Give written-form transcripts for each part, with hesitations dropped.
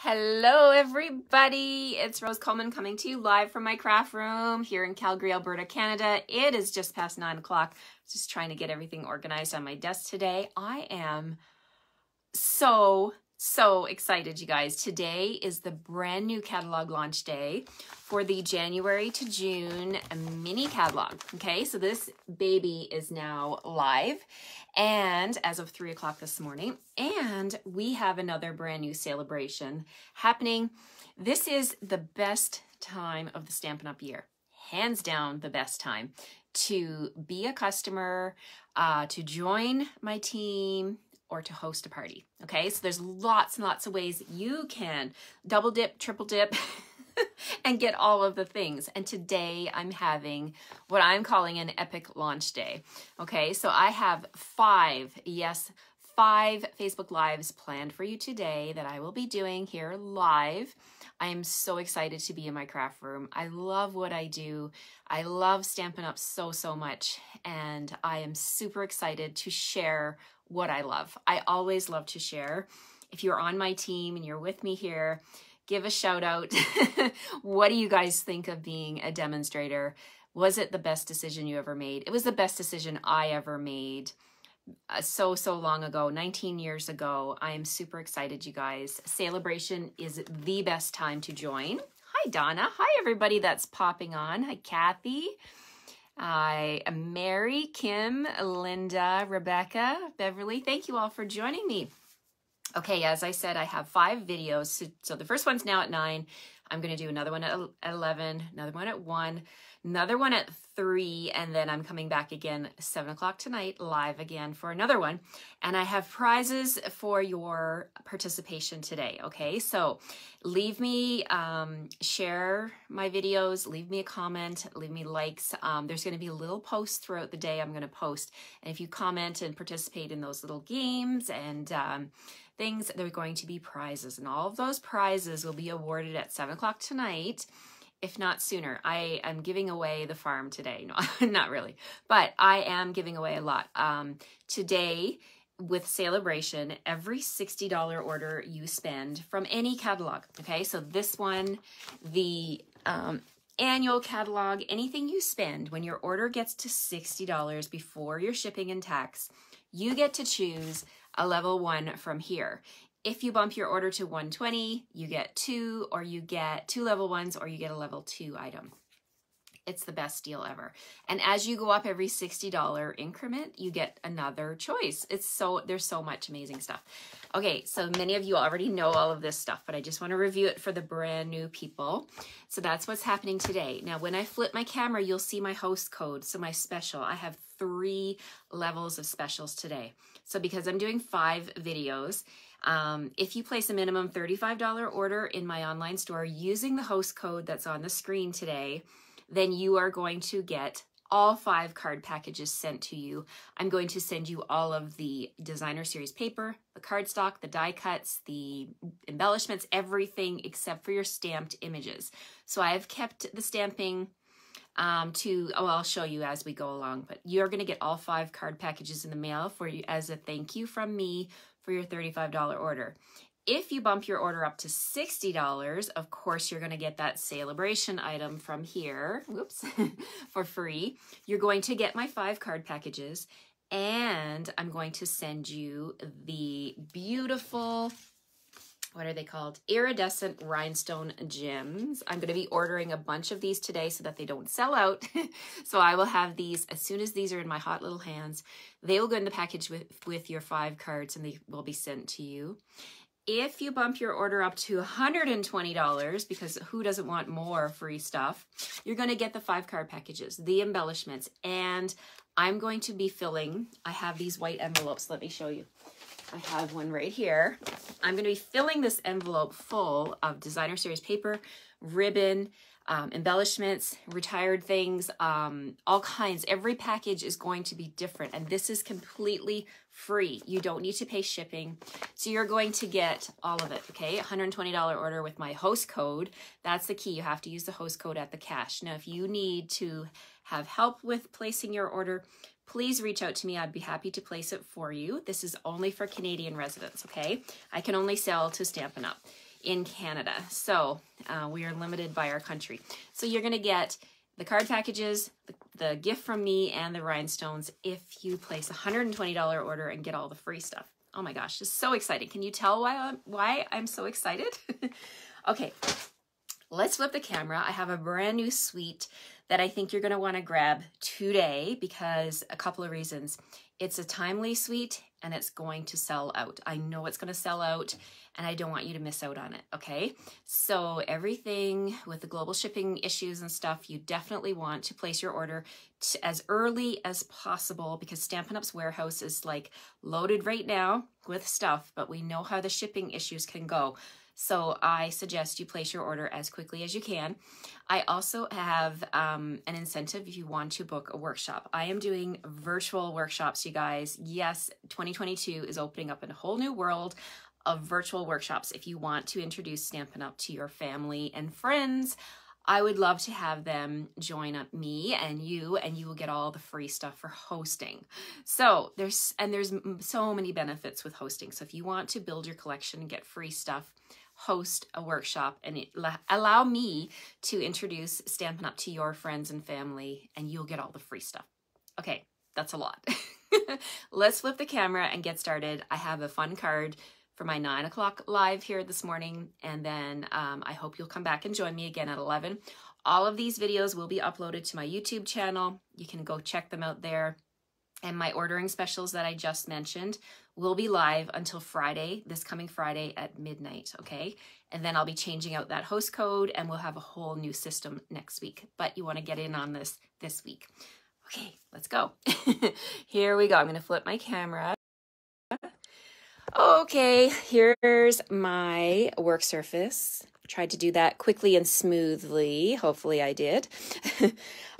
Hello everybody, it's Rose Coleman coming to you live from my craft room here in Calgary, Alberta, Canada. It is just past 9 o'clock. Just trying to get everything organized on my desk today. I am so excited, you guys. Today is the brand new catalog launch day for the January to June mini catalog. Okay, so this baby is now live and as of 3 o'clock this morning, and we have another brand new celebration happening. This is the best time of the Stampin' Up! Year, hands down the best time to be a customer, to join my team, or to host a party. Okay, so there's lots and lots of ways you can double dip, triple dip, and get all of the things. And today I'm having what I'm calling an epic launch day. Okay, so I have five Facebook Lives planned for you today that I will be doing here live. I am so excited to be in my craft room. I love what I do. I love Stampin' Up! so much, and I am super excited to share what I love. I always love to share. If you're on my team and you're with me here, give a shout out. What do you guys think of being a demonstrator? Was it the best decision you ever made? It was the best decision I ever made so long ago, 19 years ago. I am super excited, you guys. Celebration is the best time to join. Hi, Donna. Hi, everybody that's popping on. Hi, Kathy. Hi, Mary, Kim, Linda, Rebecca, Beverly. Thank you all for joining me. Okay, as I said, I have 5 videos. So the first one's now at 9. I'm going to do another one at 11, another one at 1, another one at 3, and then I'm coming back again 7 o'clock tonight, live again for another one. And I have prizes for your participation today, okay? So leave me, share my videos, leave me a comment, leave me likes. There's going to be little posts throughout the day I'm going to post. And if you comment and participate in those little games and things, there are going to be prizes. And all of those prizes will be awarded at 7 o'clock tonight, if not sooner. I am giving away the farm today. No, not really, but I am giving away a lot. Today, with Celebration, every $60 order you spend from any catalog, okay? So this one, the annual catalog, anything you spend, when your order gets to $60 before your shipping and tax, you get to choose a level 1 from here. If you bump your order to 120, you get 2, or you get 2 level 1s, or you get a level 2 item. It's the best deal ever. And as you go up every $60 increment, you get another choice. There's so much amazing stuff. Okay, so many of you already know all of this stuff, but I just want to review it for the brand new people. So that's what's happening today. Now, when I flip my camera, you'll see my host code. So my special, I have 3 levels of specials today. So because I'm doing 5 videos, if you place a minimum $35 order in my online store using the host code that's on the screen today, then you are going to get all 5 card packages sent to you. I'm going to send you all of the designer series paper, the cardstock, the die cuts, the embellishments, everything except for your stamped images. So I have kept the stamping I'll show you as we go along, but you're going to get all 5 card packages in the mail for you as a thank you from me for your $35 order. If you bump your order up to $60, of course, you're going to get that Celebration item from here, whoops, for free. You're going to get my 5 card packages, and I'm going to send you the beautiful, what are they called? Iridescent Rhinestone gems. I'm going to be ordering a bunch of these today so that they don't sell out. So I will have these as soon as these are in my hot little hands. They will go in the package with your 5 cards, and they will be sent to you. If you bump your order up to $120, because who doesn't want more free stuff, you're going to get the 5 card packages, the embellishments, and I'm going to be filling, I have these white envelopes. Let me show you. I have one right here. I'm going to be filling this envelope full of designer series paper, ribbon, embellishments, retired things, all kinds. Every package is going to be different, and this is completely free. You don't need to pay shipping. So you're going to get all of it, okay? $120 order with my host code. That's the key. You have to use the host code at the cash. Now, if you need to have help with placing your order, please reach out to me. I'd be happy to place it for you. This is only for Canadian residents, okay? I can only sell to Stampin' Up! in Canada. So we are limited by our country. So you're going to get the card packages, the gift from me, and the rhinestones if you place a $120 order and get all the free stuff. Oh my gosh, it's so exciting. Can you tell why I'm so excited? Okay, let's flip the camera. I have a brand new suite that I think you're going to want to grab today because a couple of reasons. It's a timely suite and it's going to sell out. I know it's going to sell out and I don't want you to miss out on it, okay? So everything with the global shipping issues and stuff, you definitely want to place your order as early as possible because Stampin' Up's warehouse is like loaded right now with stuff, but we know how the shipping issues can go. So I suggest you place your order as quickly as you can. I also have an incentive if you want to book a workshop. I am doing virtual workshops, you guys. Yes, 2022 is opening up a whole new world of virtual workshops. If you want to introduce Stampin' Up to your family and friends, I would love to have them join up me and you will get all the free stuff for hosting. So there's so many benefits with hosting. So if you want to build your collection and get free stuff, host a workshop and allow me to introduce Stampin' Up to your friends and family and you'll get all the free stuff. Okay, that's a lot. Let's flip the camera and get started. I have a fun card for my 9 o'clock live here this morning, and then I hope you'll come back and join me again at 11. All of these videos will be uploaded to my YouTube channel. You can go check them out there. And my ordering specials that I just mentioned will be live until Friday, this coming Friday at midnight, okay? And then I'll be changing out that host code and we'll have a whole new system next week. But you want to get in on this week. Okay, let's go. Here we go. I'm going to flip my camera. Okay, here's my work surface. Tried to do that quickly and smoothly. Hopefully I did.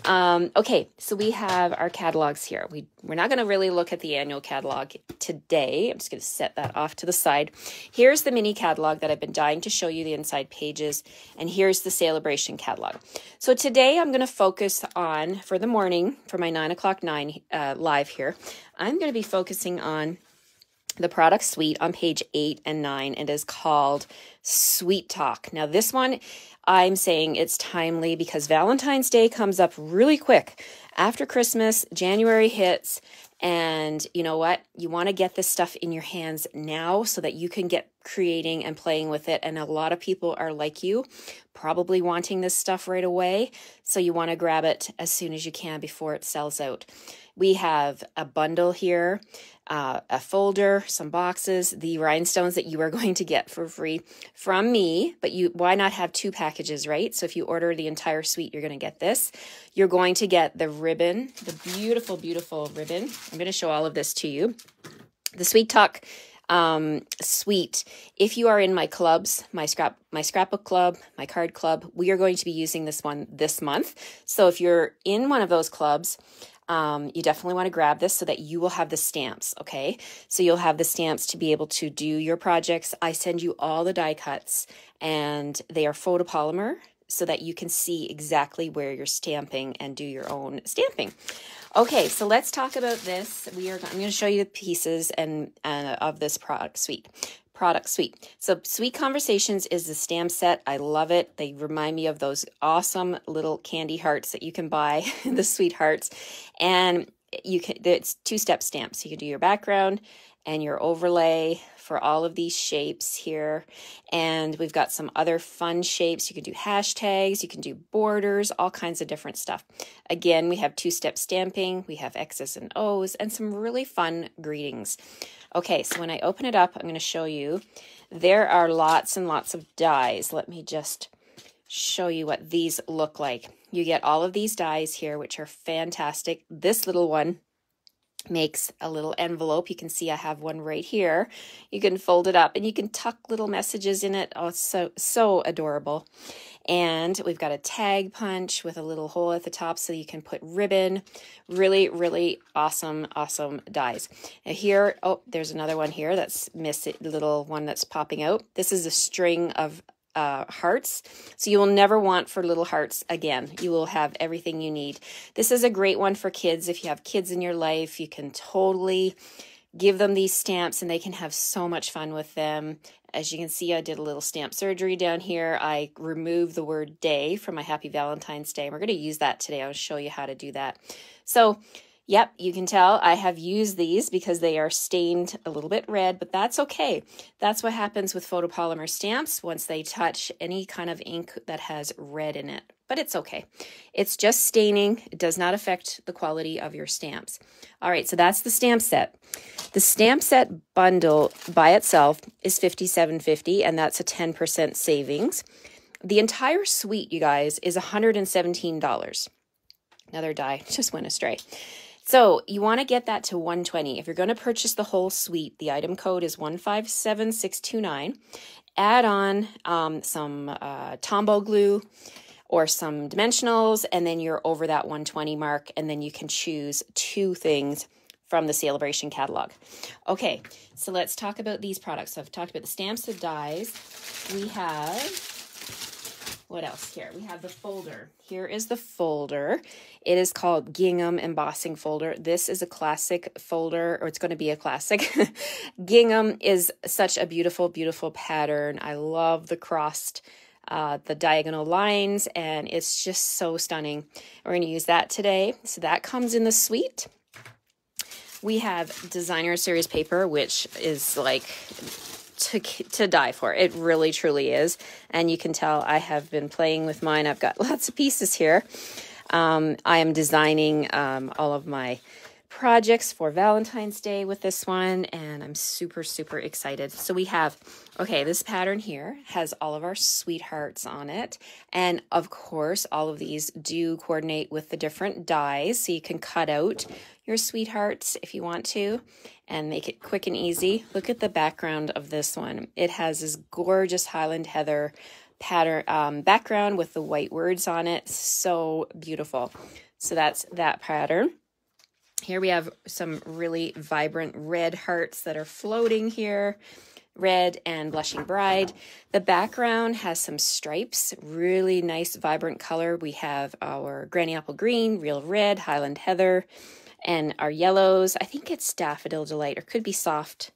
Okay, so we have our catalogs here. We're not going to really look at the annual catalog today. I'm just going to set that off to the side. Here's the mini catalog that I've been dying to show you the inside pages. And here's the celebration catalog. So today I'm going to focus on, for the morning, for my 9 o'clock live here, I'm going to be focusing on the product suite on page 8 and 9. It is called Sweet Talk. Now this one, I'm saying it's timely because Valentine's Day comes up really quick. After Christmas, January hits, and you know what? You want to get this stuff in your hands now so that you can get creating and playing with it. And a lot of people are like you, probably wanting this stuff right away. So you want to grab it as soon as you can before it sells out. We have a bundle here, a folder, some boxes, the rhinestones that you are going to get for free from me, but why not have 2 packages, right? So if you order the entire suite, you're going to get this. You're going to get the ribbon, the beautiful, beautiful ribbon. I'm going to show all of this to you. The Sweet Talk suite. If you are in my clubs, my scrapbook club, my card club, we are going to be using this one this month. So if you're in one of those clubs, you definitely want to grab this so that you will have the stamps, okay? So you'll have the stamps to be able to do your projects. I send you all the die cuts and they are photopolymer so that you can see exactly where you're stamping and do your own stamping. Okay, so let's talk about this. I'm going to show you the pieces of this product suite. So Sweet Conversations is the stamp set. I love it. They remind me of those awesome little candy hearts that you can buy, the sweethearts. And it's 2-step stamps. You can do your background and your overlay for all of these shapes here. And we've got some other fun shapes. You can do hashtags, you can do borders, all kinds of different stuff. Again, we have 2-step stamping, we have X's and O's, and some really fun greetings. Okay, so when I open it up, I'm going to show you. There are lots and lots of dies. Let me just show you what these look like. You get all of these dies here, which are fantastic. This little one makes a little envelope. You can see I have one right here. You can fold it up and you can tuck little messages in it. Oh, it's so adorable. And we've got a tag punch with a little hole at the top so you can put ribbon. Really, really awesome dies. Now here, oh, there's another one here that's missing, little one that's popping out. This is a string of hearts. So you will never want for little hearts again. You will have everything you need. This is a great one for kids. If you have kids in your life, you can totally give them these stamps and they can have so much fun with them. As you can see, I did a little stamp surgery down here. I removed the word day from my Happy Valentine's Day. And we're going to use that today. I'll show you how to do that. So, yep, you can tell I have used these because they are stained a little bit red, but that's okay. That's what happens with photopolymer stamps once they touch any kind of ink that has red in it. But it's okay. It's just staining. It does not affect the quality of your stamps. All right, so that's the stamp set. The stamp set bundle by itself is $57.50, and that's a 10% savings. The entire suite, you guys, is $117. Another die just went astray. So you want to get that to $120. If you're going to purchase the whole suite, the item code is 157629. Add on some Tombow glue or some dimensionals, and then you're over that 120 mark, and then you can choose 2 things from the Celebration catalog. Okay, so let's talk about these products. So I've talked about the stamps, the dies. We have, what else here? We have the folder. Here is the folder. It is called Gingham Embossing Folder. This is a classic folder, or it's going to be a classic. Gingham is such a beautiful, beautiful pattern. I love the crossed the diagonal lines, and it's just so stunning. We're going to use that today. So that comes in the suite. We have designer series paper, which is like to die for. It really, truly is. And you can tell I have been playing with mine. I've got lots of pieces here. I am designing all of my projects for Valentine's Day with this one, and I'm super, super excited. So we have, okay, this pattern here has all of our sweethearts on it. And of course, all of these do coordinate with the different dies. So you can cut out your sweethearts if you want to and make it quick and easy. Look at the background of this one. It has this gorgeous Highland Heather pattern background with the white words on it. So beautiful. So that's that pattern. Here we have some really vibrant red hearts that are floating here. Red and Blushing Bride. The background has some stripes, really nice vibrant color. We have our Granny Apple Green, Real Red, Highland Heather, and our yellows. I think it's Daffodil Delight, or could be Soft.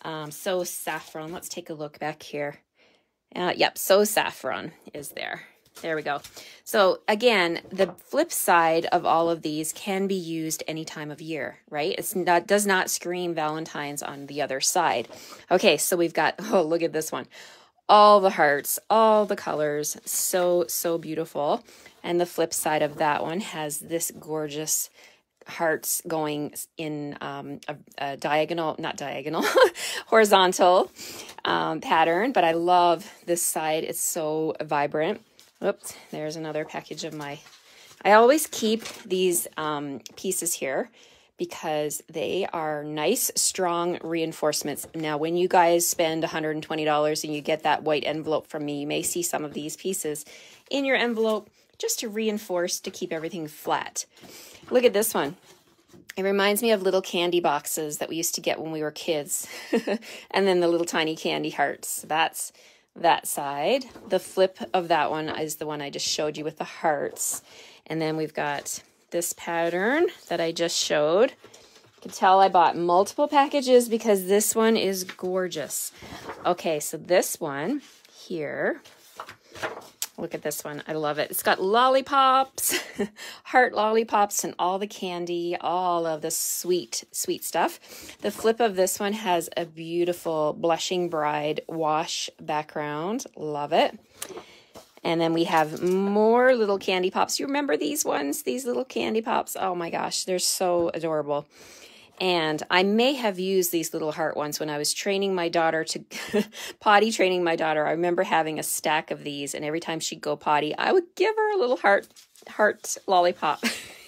So Saffron. Let's take a look back here. Yep, So Saffron is there. There we go. So again, the flip side of all of these can be used any time of year, right? It's not, does not scream Valentine's on the other side. Okay, so we've got, oh, look at this one. All the hearts, all the colors, so, so beautiful. And the flip side of that one has this gorgeous hearts going in a diagonal, not diagonal, horizontal pattern. But I love this side. It's so vibrant. Oops, there's another package of my, I always keep these pieces here because they are nice, strong reinforcements. Now, when you guys spend $120 and you get that white envelope from me, you may see some of these pieces in your envelope just to reinforce, to keep everything flat. Look at this one. It reminds me of little candy boxes that we used to get when we were kids. And then the little tiny candy hearts. That's that side. The flip of that one is the one I just showed you with the hearts. And then we've got this pattern that I just showed. You can tell I bought multiple packages because this one is gorgeous. Okay, so this one here, look at this one. I love it. It's got lollipops, heart lollipops, and all the candy, all of the sweet, sweet stuff. The flip of this one has a beautiful Blushing Bride wash background. Love it. And then we have more little candy pops. You remember these ones? These little candy pops? Oh my gosh, they're so adorable. And I may have used these little heart ones when I was training my daughter to potty training my daughter. I remember having a stack of these, and every time she'd go potty, I would give her a little heart lollipop.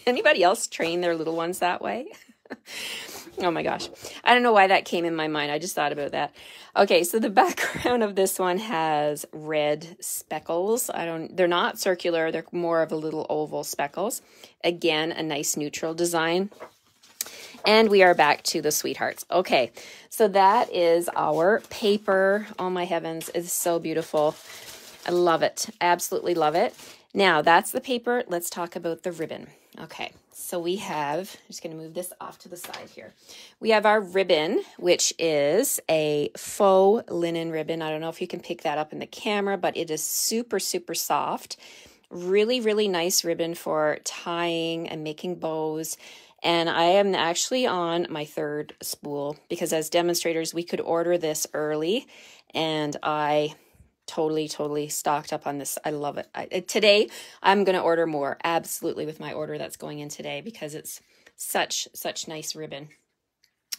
Anybody else train their little ones that way? Oh my gosh. I don't know why that came in my mind. I just thought about that. Okay, so the background of this one has red speckles. They're not circular. They're more of a little oval speckles. Again, a nice neutral design. And we are back to the sweethearts. Okay, so that is our paper. Oh my heavens, it's so beautiful. I love it. Absolutely love it. Now, that's the paper. Let's talk about the ribbon. Okay, so we have, I'm just going to move this off to the side here. We have our ribbon, which is a faux linen ribbon. I don't know if you can pick that up in the camera, but it is super, super soft. Really, really nice ribbon for tying and making bows. And I am actually on my 3rd spool because as demonstrators, we could order this early, and I totally stocked up on this. I love it. Today, I'm going to order more, absolutely, with my order that's going in today because it's such nice ribbon.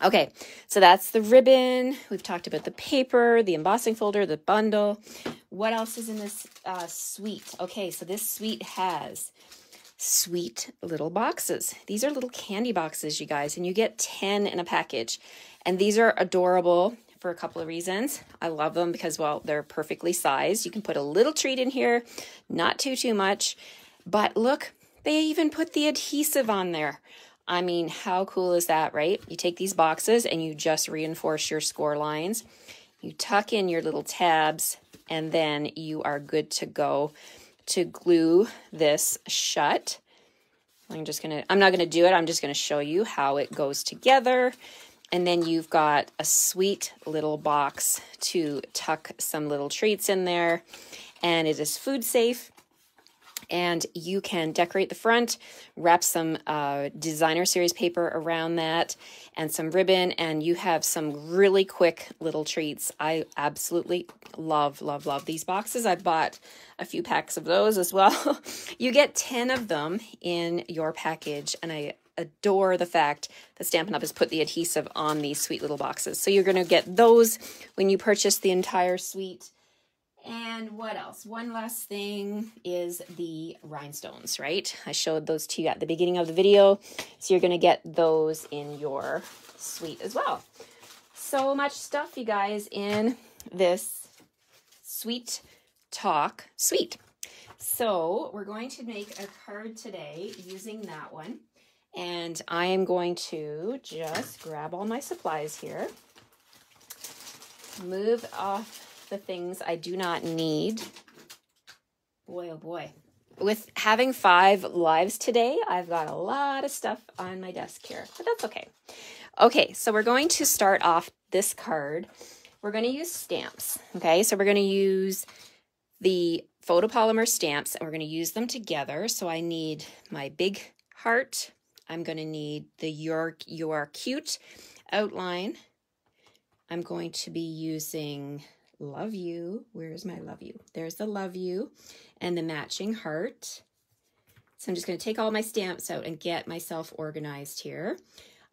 Okay, so that's the ribbon. We've talked about the paper, the embossing folder, the bundle. What else is in this suite? Okay, so this suite has sweet little boxes. These are little candy boxes, you guys, and you get 10 in a package. And these are adorable for a couple of reasons. I love them because, well, they're perfectly sized. You can put a little treat in here, not too much. But look, they even put the adhesive on there. I mean, how cool is that, right? You take these boxes and you just reinforce your score lines. You tuck in your little tabs, and then you are good to go to glue this shut. I'm not gonna do it. I'm just gonna show you how it goes together. And then you've got a sweet little box to tuck some little treats in there. And it is food safe. And you can decorate the front, wrap some designer series paper around that and some ribbon, and you have some really quick little treats. I absolutely love these boxes. I bought a few packs of those as well. You get 10 of them in your package, and I adore the fact that Stampin' Up! Has put the adhesive on these sweet little boxes. So you're going to get those when you purchase the entire suite. And what else? One last thing is the rhinestones, right? I showed those to you at the beginning of the video. So you're going to get those in your suite as well. So much stuff, you guys, in this Sweet Talk suite. So we're going to make a card today using that one. And I am going to just grab all my supplies here. Move off the things I do not need. Boy, oh boy. With having 5 lives today, I've got a lot of stuff on my desk here, but that's okay. Okay, so we're going to start off this card. We're going to use stamps, okay? So we're going to use the photopolymer stamps, and we're going to use them together. So I need my big heart. I'm going to need the You Are Cute outline. I'm going to be using Love You. Where's my Love You? There's the Love You and the matching heart. So I'm just going to take all my stamps out and get myself organized here.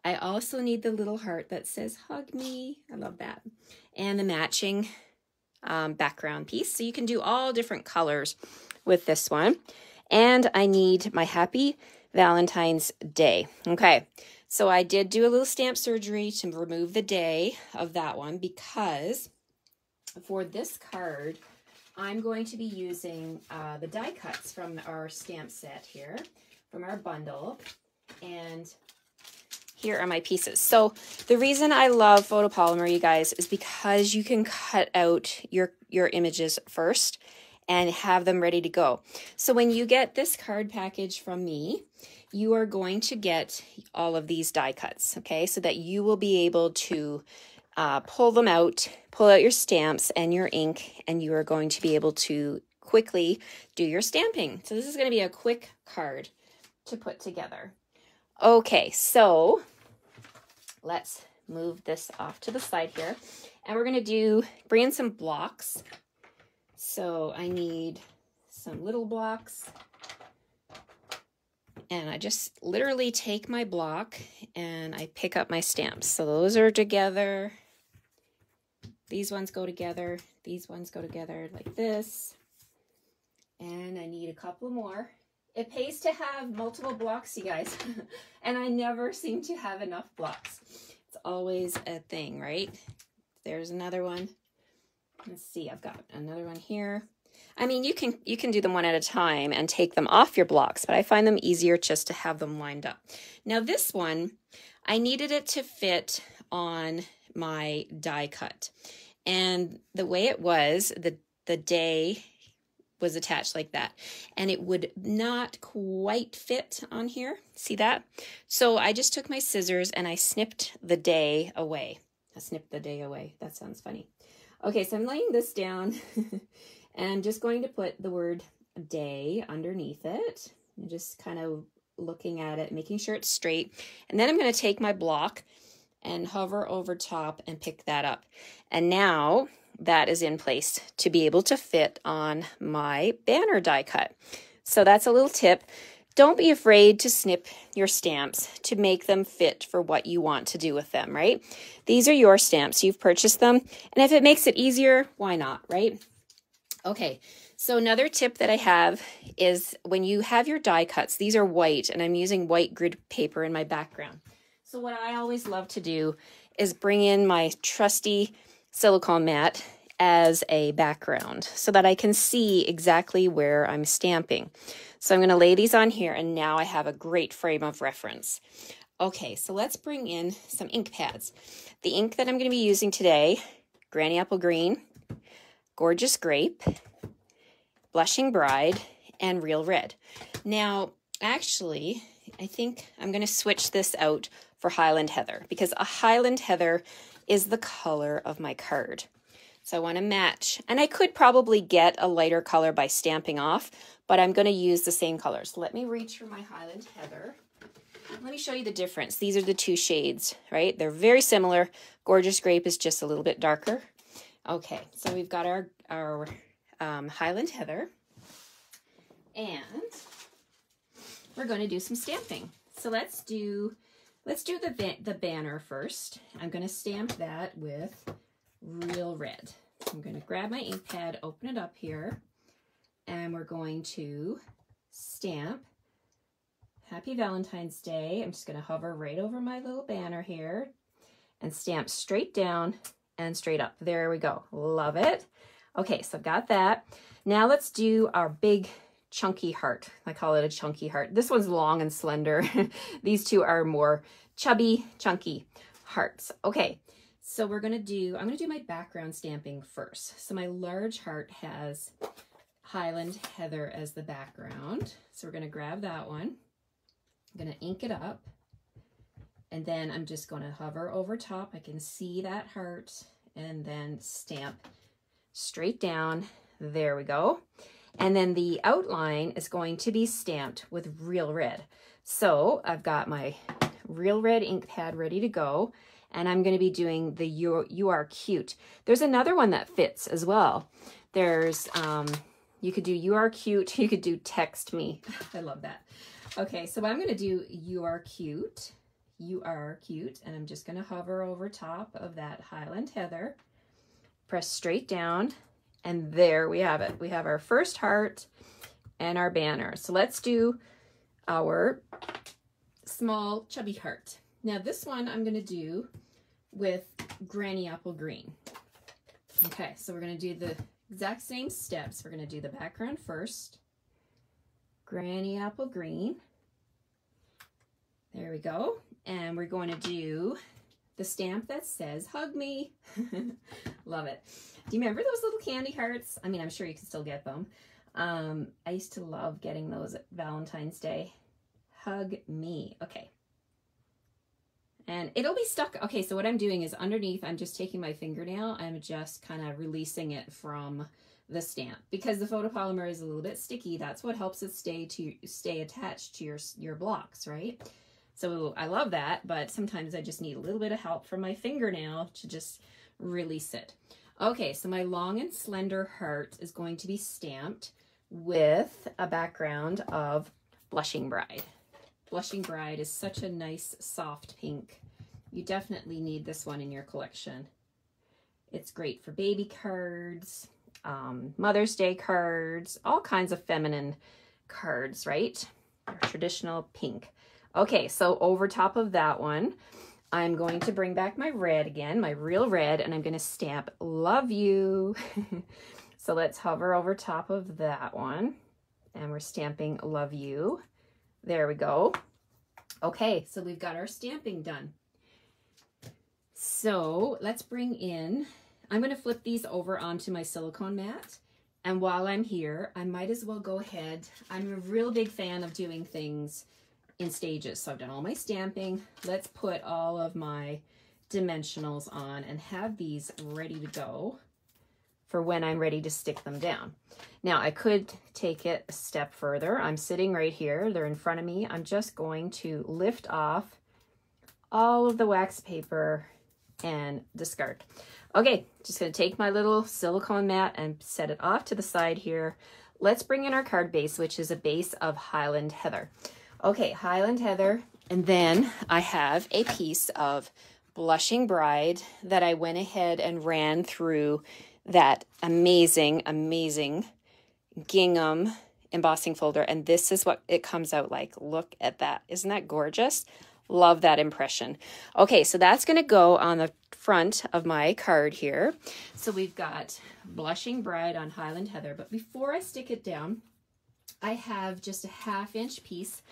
I also need the little heart that says Hug Me. I love that. And the matching background piece. So you can do all different colors with this one. And I need my Happy Valentine's Day. Okay. So I did do a little stamp surgery to remove the day of that one because for this card, I'm going to be using the die cuts from our stamp set here, from our bundle. And here are my pieces. So the reason I love photopolymer, you guys, is because you can cut out your images first and have them ready to go. So when you get this card package from me, you are going to get all of these die cuts, okay? So that you will be able to pull them out, pull out your stamps and your ink, and you are going to be able to quickly do your stamping. So this is going to be a quick card to put together. Okay, so let's move this off to the side here. And we're going to bring in some blocks. So I need some little blocks. And I just literally take my block and I pick up my stamps. So those are together. These ones go together. These ones go together like this. And I need a couple more. It pays to have multiple blocks, you guys. And I never seem to have enough blocks. It's always a thing, right? There's another one. Let's see, I've got another one here. I mean, you can do them one at a time and take them off your blocks, but I find them easier just to have them lined up. Now this one, I needed it to fit on my die cut. And the way it was, the day was attached like that, and it would not quite fit on here. See that? So I just took my scissors and I snipped the day away. I snipped the day away. That sounds funny. Okay, so I'm laying this down and just going to put the word day underneath it. And just kind of looking at it, making sure it's straight. And then I'm going to take my block and hover over top and pick that up. And now that is in place to be able to fit on my banner die cut. So that's a little tip. Don't be afraid to snip your stamps to make them fit for what you want to do with them, right? These are your stamps. You've purchased them. And if it makes it easier, why not, right? Okay, so another tip that I have is when you have your die cuts, these are white, and I'm using white grid paper in my background. So what I always love to do is bring in my trusty silicone mat as a background so that I can see exactly where I'm stamping. So I'm going to lay these on here, and now I have a great frame of reference. Okay, so let's bring in some ink pads. The ink that I'm going to be using today, Granny Apple Green, Gorgeous Grape, Blushing Bride, and Real Red. Now, actually, I think I'm going to switch this out for Highland Heather, because a Highland Heather is the color of my card. So I want to match, and I could probably get a lighter color by stamping off, but I'm going to use the same colors. So let me reach for my Highland Heather. Let me show you the difference. These are the two shades, right? They're very similar. Gorgeous Grape is just a little bit darker. Okay, so we've got our Highland Heather, and we're going to do some stamping. So let's do the banner first. I'm going to stamp that with Real Red. I'm going to grab my ink pad, open it up here, and we're going to stamp Happy Valentine's Day. I'm just going to hover right over my little banner here and stamp straight down and straight up. There we go. Love it. Okay, so I've got that. Now let's do our big chunky heart. I call it a chunky heart. This one's long and slender. These two are more chubby, chunky hearts. Okay, so I'm going to do my background stamping first. So my large heart has Highland Heather as the background. So we're going to grab that one. I'm going to ink it up. And then I'm just going to hover over top. I can see that heart, and then stamp straight down. There we go. And then the outline is going to be stamped with Real Red. So I've got my Real Red ink pad ready to go, and I'm going to be doing the You Are Cute. There's another one that fits as well. There's, you could do You Are Cute, you could do Text Me. I love that. Okay, so I'm going to do You Are Cute. You Are Cute, and I'm just going to hover over top of that Highland Heather, press straight down, and there we have it. We have our first heart and our banner. So let's do our small chubby heart. Now this one I'm going to do with Granny Apple Green. Okay, so we're going to do the exact same steps. We're going to do the background first, Granny Apple Green. There we go. And we're going to do the stamp that says, hug me. Love it. Do you remember those little candy hearts? I mean, I'm sure you can still get them. I used to love getting those at Valentine's Day. Hug me. Okay. And it'll be stuck. Okay, so what I'm doing is underneath, I'm just taking my fingernail. I'm just kind of releasing it from the stamp, because the photopolymer is a little bit sticky. That's what helps it stay attached to your blocks, right? So I love that, but sometimes I just need a little bit of help from my fingernail to just release it. Okay, so my long and slender heart is going to be stamped with a background of Blushing Bride. Blushing Bride is such a nice soft pink. You definitely need this one in your collection. It's great for baby cards, Mother's Day cards, all kinds of feminine cards, right? Your traditional pink. Okay, so over top of that one, I'm going to bring back my red again, my Real Red, and I'm going to stamp Love You. So let's hover over top of that one, and we're stamping Love You. There we go. Okay, so we've got our stamping done. So let's bring in, I'm going to flip these over onto my silicone mat, And while I'm here, I might as well go ahead. I'm a real big fan of doing things in stages. So I've done all my stamping. Let's put all of my dimensionals on and have these ready to go for when I'm ready to stick them down. Now I could take it a step further. I'm sitting right here. They're in front of me. I'm just going to lift off all of the wax paper and discard. Okay, just gonna take my little silicone mat and set it off to the side here. Let's bring in our card base, which is a base of Highland Heather. Okay, Highland Heather, and then I have a piece of Blushing Bride that I went ahead and ran through that amazing, amazing gingham embossing folder, and this is what it comes out like. Look at that. Isn't that gorgeous? Love that impression. Okay, so that's going to go on the front of my card here. So we've got Blushing Bride on Highland Heather, but before I stick it down, I have just a 1/2 inch piece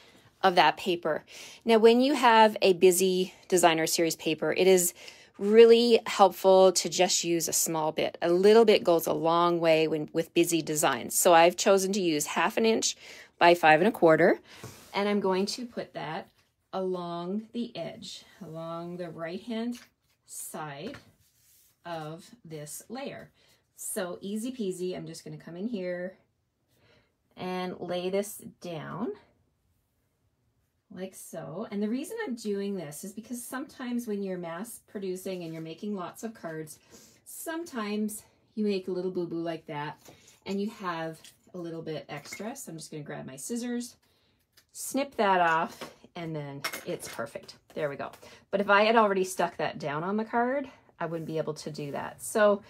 of that paper. Now, when you have a busy designer series paper, it is really helpful to just use a small bit. A little bit goes a long way with busy designs. So I've chosen to use 1/2 inch by 5 1/4, and I'm going to put that along the edge, along the right-hand side of this layer. So easy peasy, I'm just going to come in here and lay this down like so. And the reason I'm doing this is because sometimes when you're mass producing and you're making lots of cards, sometimes you make a little boo-boo like that and you have a little bit extra. So I'm just going to grab my scissors, snip that off, and then it's perfect. There we go. But if I had already stuck that down on the card, I wouldn't be able to do that. So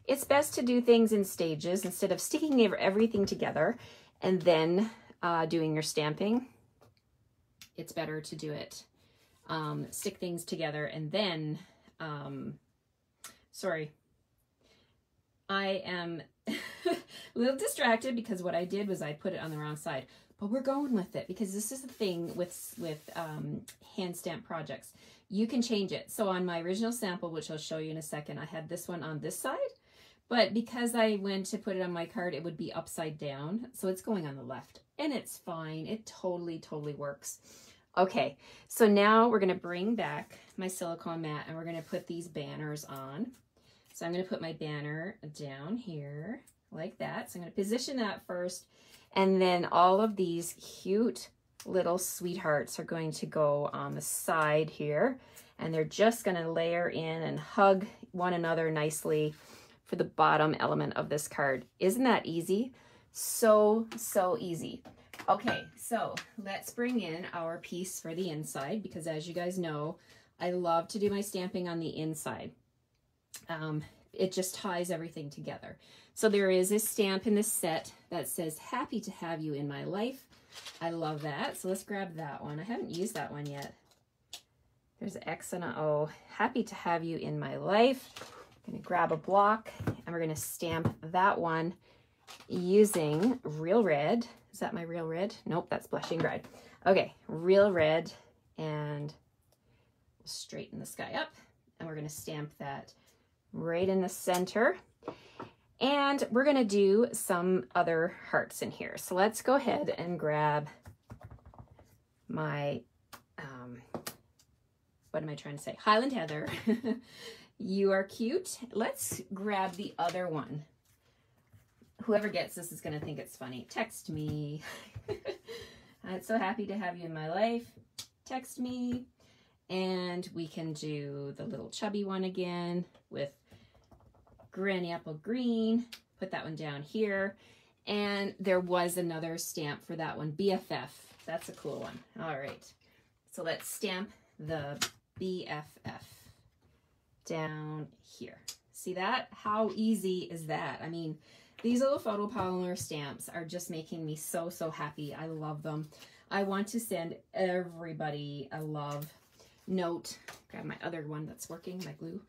it's best to do things in stages instead of sticking everything together and then doing your stamping. It's better to do it, stick things together and then, sorry, I am a little distracted because what I did was I put it on the wrong side. But we're going with it because this is the thing with hand stamp projects. You can change it. So on my original sample, which I'll show you in a second, I had this one on this side. But because I went to put it on my card, it would be upside down. So it's going on the left. And it's fine. It totally, totally works. Okay, so now we're going to bring back my silicone mat and we're going to put these banners on. So I'm going to put my banner down here like that. So I'm going to position that first. And then all of these cute little sweethearts are going to go on the side here. And they're just going to layer in and hug one another nicely for the bottom element of this card. Isn't that easy? So, so easy. Okay, so let's bring in our piece for the inside because as you guys know, I love to do my stamping on the inside. It just ties everything together. So there is a stamp in this set that says, "Happy to have you in my life." I love that. So let's grab that one. I haven't used that one yet. There's an X and an O. "Happy to have you in my life." I'm going to grab a block and we're going to stamp that one using Real Red. Is that my Real Red? Nope, that's Blushing Bride. Okay, Real Red, and straighten the sky up. And we're going to stamp that right in the center. And we're going to do some other hearts in here. So let's go ahead and grab my, what am I trying to say? Highland Heather. You are cute. Let's grab the other one. Whoever gets this is going to think it's funny. Text me. I'm so happy to have you in my life. Text me. And we can do the little chubby one again with Granny Apple Green. Put that one down here. And there was another stamp for that one, BFF. That's a cool one. All right. So let's stamp the BFF down here. See that? How easy is that? I mean, these little photopolymer stamps are just making me so, so happy. I love them. I want to send everybody a love note. Grab my other one that's working, my glue.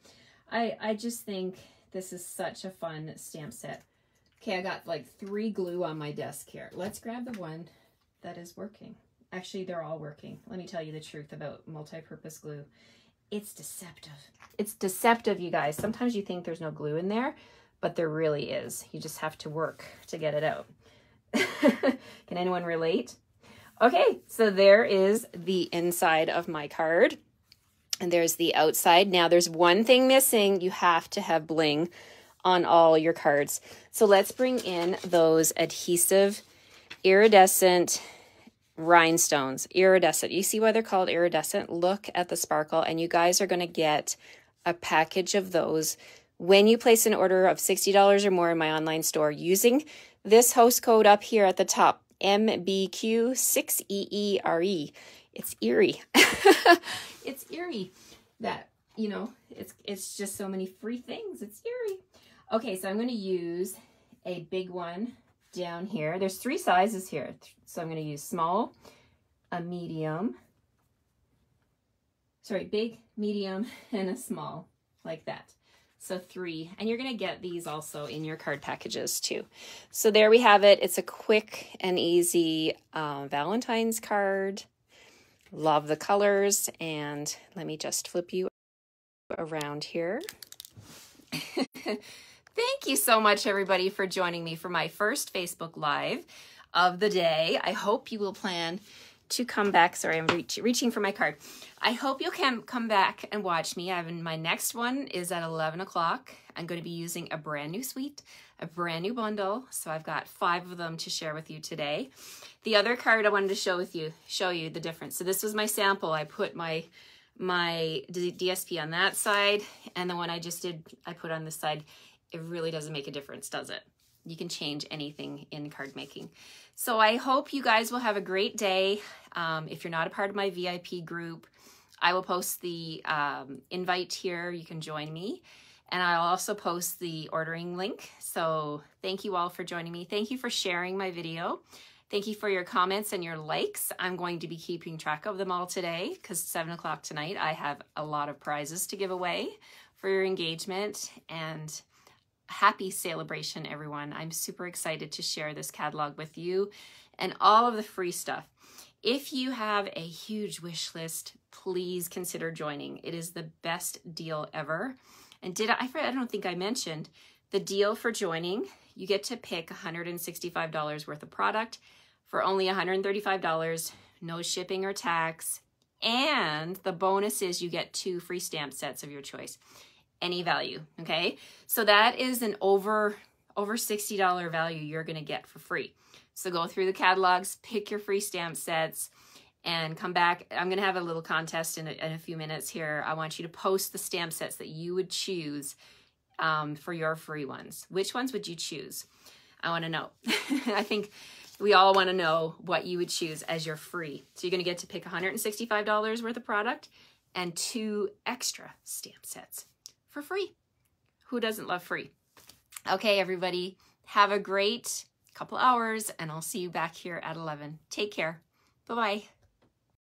I just think this is such a fun stamp set. Okay, I got like 3 glue on my desk here. Let's grab the one that is working. Actually, they're all working. Let me tell you the truth about multi-purpose glue. It's deceptive. It's deceptive, you guys. Sometimes you think there's no glue in there, but there really is. You just have to work to get it out. Can anyone relate? Okay, so there is the inside of my card, and there's the outside. Now there's one thing missing. You have to have bling on all your cards. So let's bring in those adhesive iridescent rhinestones. Iridescent. You see why they're called iridescent? Look at the sparkle, and you guys are going to get a package of those when you place an order of $60 or more in my online store using this host code up here at the top, MBQ6EERE. It's eerie. It's eerie that, you know, it's just so many free things. It's eerie. Okay, so I'm going to use a big one down here. There's 3 sizes here. So I'm going to use small, a medium, sorry, big, medium, and a small, like that. So 3, and you're going to get these also in your card packages too. So there we have it. It's a quick and easy Valentine's card. Love the colors, and let me just flip you around here. Thank you so much, everybody, for joining me for my first Facebook Live of the day. I hope you will plan to come back. Sorry, I'm reaching for my card. I hope you can come back and watch me. My next one is at 11 o'clock. I'm going to be using a brand new suite, a brand new bundle. So I've got 5 of them to share with you today. The other card I wanted to show you the difference. So this was my sample. I put my DSP on that side, and the one I just did, I put on this side. It really doesn't make a difference, does it? You can change anything in card making. So I hope you guys will have a great day. If you're not a part of my VIP group, I will post the invite here. You can join me. And I'll also post the ordering link. So thank you all for joining me. Thank you for sharing my video. Thank you for your comments and your likes. I'm going to be keeping track of them all today because 7 o'clock tonight, I have a lot of prizes to give away for your engagement. And happy celebration, everyone. I'm super excited to share this catalog with you and all of the free stuff. If you have a huge wish list, please consider joining. It is the best deal ever. And I don't think I mentioned the deal for joining. You get to pick $165 worth of product for only $135, no shipping or tax. And the bonus is you get 2 free stamp sets of your choice. Any value, okay? So that is an over $60 value you're gonna get for free. So go through the catalogs, pick your free stamp sets, and come back. I'm gonna have a little contest in a few minutes here. I want you to post the stamp sets that you would choose for your free ones. Which ones would you choose? I wanna know. I think we all wanna know what you would choose as your free. So you're gonna get to pick $165 worth of product and 2 extra stamp sets for free. Who doesn't love free? Okay, everybody, have a great couple hours, and I'll see you back here at 11. Take care. Bye-bye.